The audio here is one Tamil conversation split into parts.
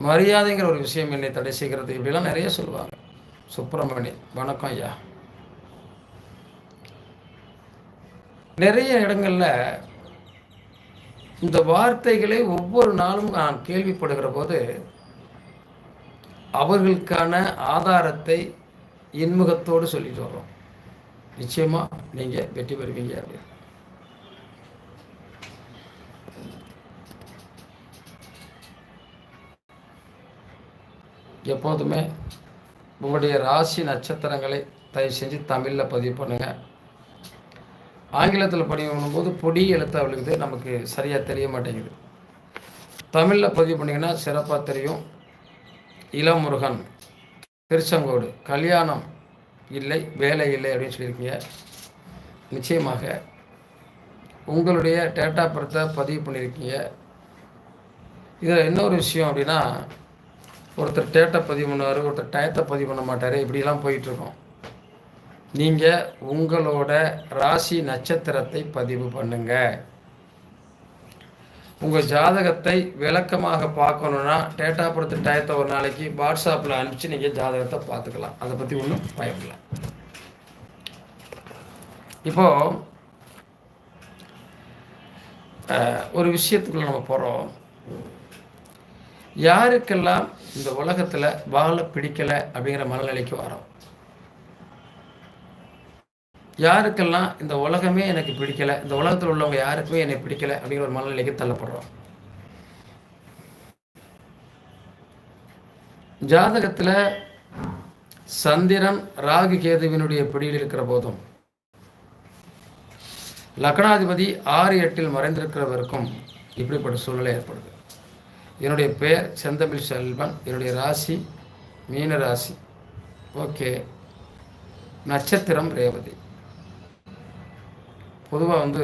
மரியாதைங்கிற ஒரு விஷயம் என்னை தடை செய்கிறது, இப்படிலாம் நிறைய சொல்லுவாங்க. சுப்பிரமணி, வணக்கம் ஐயா. நிறைய இடங்கள்ல இந்த வார்த்தைகளை ஒவ்வொரு நாளும் நான் கேள்விப்படுகிற போது அவர்களுக்கான ஆதாரத்தை இன்முகத்தோடு சொல்லிட்டு வர்றோம். நிச்சயமா நீங்க வெற்றி பெறுவீங்க அப்படின்னு. எப்போதுமே உங்களுடைய ராசி நட்சத்திரங்களை தயவு செஞ்சு தமிழில் பதிவு பண்ணுங்க. ஆங்கிலத்தில் பதிவு பண்ணும்போது பொடி எழுத்து அவளுக்கு நமக்கு சரியாக தெரிய மாட்டேங்குது. தமிழில் பதிவு பண்ணிங்கன்னா சிறப்பாக தெரியும். இளமுருகன், திருச்செங்கோடு, கல்யாணம் இல்லை, வேலை இல்லை அப்படின்னு சொல்லியிருக்கீங்க. நிச்சயமாக உங்களுடைய டேட்டா பர்த்தை பதிவு பண்ணியிருக்கீங்க. இதில் இன்னொரு விஷயம் அப்படின்னா, ஒருத்தர் டேட்டை பதிவு பண்ணுவார், ஒருத்தர் டயத்தை பதிவு பண்ண மாட்டார், இப்படிலாம் போயிட்டுருக்கோம். நீங்கள் உங்களோட ராசி நட்சத்திரத்தை பதிவு பண்ணுங்க. உங்கள் ஜாதகத்தை விளக்கமாக பார்க்கணுன்னா டேட்டா பர்த் டயத்தை ஒரு நாளைக்கு வாட்ஸ்அப்பில் அனுப்பிச்சு நீங்கள் ஜாதகத்தை பார்த்துக்கலாம். அதை பற்றி ஒன்றும் பயப்படல. இப்போது ஒரு விஷயத்துக்குள்ள நம்ம போகிறோம். யாருக்கெல்லாம் இந்த உலகத்தில் வாழ பிடிக்கலை அப்படிங்கிற மனநிலைக்கு வரோம், யாருக்கெல்லாம் இந்த உலகமே எனக்கு பிடிக்கலை, இந்த உலகத்தில் உள்ளவங்க யாருக்குமே என்னை பிடிக்கலை அப்படிங்கிற ஒரு மனநிலைக்கு தள்ளப்படுறோம். ஜாதகத்தில் சந்திரன் ராகு கேதுவினுடைய பிடியில் இருக்கிற போதும், லக்னாதிபதி 6-8 மறைந்திருக்கிறவருக்கும் இப்படிப்பட்ட சூழ்நிலை ஏற்படுது. என்னுடைய பெயர் செந்தமிழ் செல்வன், என்னுடைய ராசி மீன ராசி. ஓகே, நட்சத்திரம் ரேவதி. பொதுவாக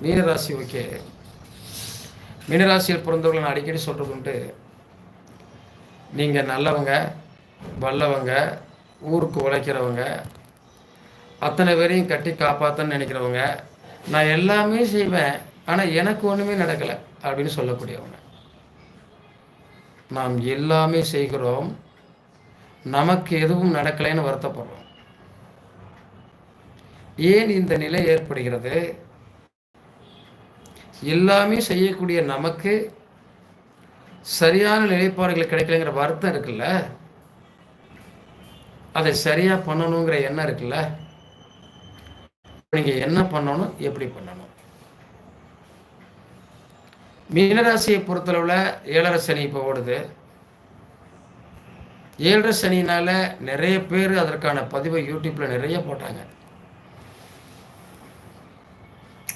மீனராசி. ஓகே, மீனராசியில் பிறந்தவர்கள் நான் அடிக்கடி சொல்கிறது உண்டு, நீங்கள் நல்லவங்க, வல்லவங்க, ஊருக்கு உழைக்கிறவங்க, அத்தனை பேரையும் கட்டி காப்பாற்றன்னு நினைக்கிறவங்க, நான் எல்லாமே செய்வேன் ஆனால் எனக்கு ஒன்றுமே நடக்கலை அப்படின்னு சொல்லக்கூடியவங்க. நாம் எல்லாமே செய்கிறோம், நமக்கு எதுவும் நடக்கலைன்னு வருத்தப்படுறோம். ஏன் இந்த நிலை ஏற்படுகிறது? எல்லாமே செய்யக்கூடிய நமக்கு சரியான நிலைப்பாடுகள் கிடைக்கலைங்கிற வருத்தம் இருக்குல்ல, அதை சரியா பண்ணணுங்கிற எண்ணம் இருக்குல்ல. நீங்க என்ன பண்ணணும், எப்படி பண்ணணும்? மீனராசியை பொறுத்தளவில் 7.5 சனி இப்போ ஓடுது. 7.5 சனினால நிறைய பேர் அதற்கான பதிவை யூடியூப்ல நிறைய போட்டாங்க.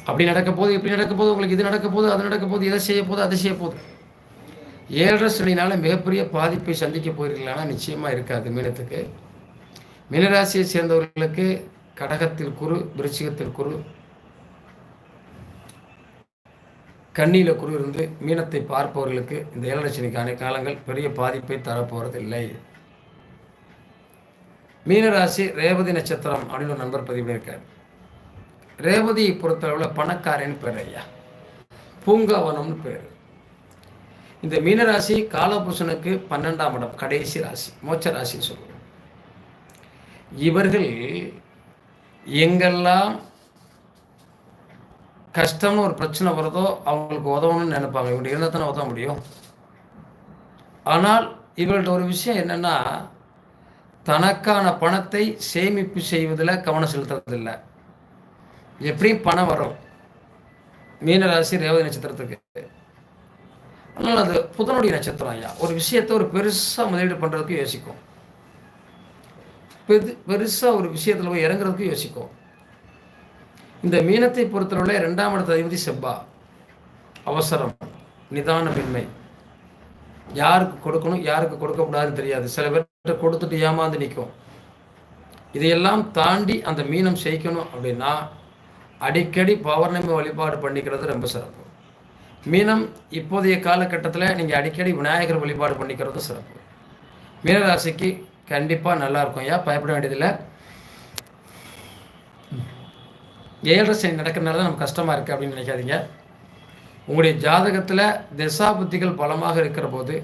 அப்படி நடக்க போகுது, இப்படி நடக்க போகுது, உங்களுக்கு இது நடக்க போகுது, அது நடக்க போகுது, இதை செய்ய போகுது, அதை செய்ய போகுது. 7.5 சனினால மிகப்பெரிய பாதிப்பை சந்திக்க போயிருக்கலாம்னா நிச்சயமா இருக்காது. மீனத்துக்கு, மீனராசியை சேர்ந்தவர்களுக்கு கடகத்தில் குரு, விருச்சிகத்தில் குரு, கண்ணியில குரு இருந்து மீனத்தை பார்ப்பவர்களுக்கு இந்த 7.5 சனிக்கான காலங்கள் பெரிய பாதிப்பை தரப்போறதில்லை. மீனராசி ரேவதி நட்சத்திரம் அப்படின்னு ஒரு நண்பர் பதிவு பண்ணியிருக்காரு. ரேவதியை பொறுத்தளவில் பணக்காரன் பேர் ஐயா, பூங்காவனம்னு பேர். இந்த மீனராசி காலபுருஷனுக்கு 12ஆம் இடம், கடைசி ராசி, மோட்ச ராசின்னு சொல்லுவோம். இவர்கள் எங்கெல்லாம் கஷ்டம்னு ஒரு பிரச்சனை வருதோ அவங்களுக்கு உதவணும்னு நினைப்பாங்க. இவங்க இருந்தால் தானே உதவ முடியும். ஆனால் இவர்கள்ட்ட ஒரு விஷயம் என்னன்னா, தனக்கான பணத்தை சேமிப்பு செய்வதில் கவனம் செலுத்துறதில்லை. எப்படியும் பணம் வரும் மீனராசி ரேவதி நட்சத்திரத்துக்கு. அதனால் அது புதனுடைய நட்சத்திரம் ஐயா. ஒரு விஷயத்தை ஒரு பெருசாக முதலீடு பண்ணுறதுக்கு யோசிக்கும், பெருசாக ஒரு விஷயத்தில் போய் இறங்குறதுக்கு யோசிக்கும். இந்த மீனத்தை பொறுத்தவரை 2ஆம் இடத்து அதிபதி செவ்வா. அவசரம், நிதானமின்மை, யாருக்கு கொடுக்கணும் யாருக்கு கொடுக்கக்கூடாதுன்னு தெரியாது. சில பேர்கிட்ட கொடுத்துட்டு ஏமாந்து நிற்கும். இதையெல்லாம் தாண்டி அந்த மீனம் செய்யணும் அப்படின்னா அடிக்கடி பௌர்ணமி வழிபாடு பண்ணிக்கிறது ரொம்ப சிறப்பு. மீனம் இப்போதைய காலகட்டத்தில் நீங்கள் அடிக்கடி விநாயகர் வழிபாடு பண்ணிக்கிறது சிறப்பு. மீனராசிக்கு கண்டிப்பாக நல்லா இருக்கும் ஐயா, பயப்பட வேண்டியதில்லை. 7.5 சனி நடக்கிறதுனால தான் நமக்கு கஷ்டமாக இருக்குது அப்படின்னு நினைக்காதீங்க. உங்களுடைய ஜாதகத்தில் திசா புத்திகள் பலமாக இருக்கிற போது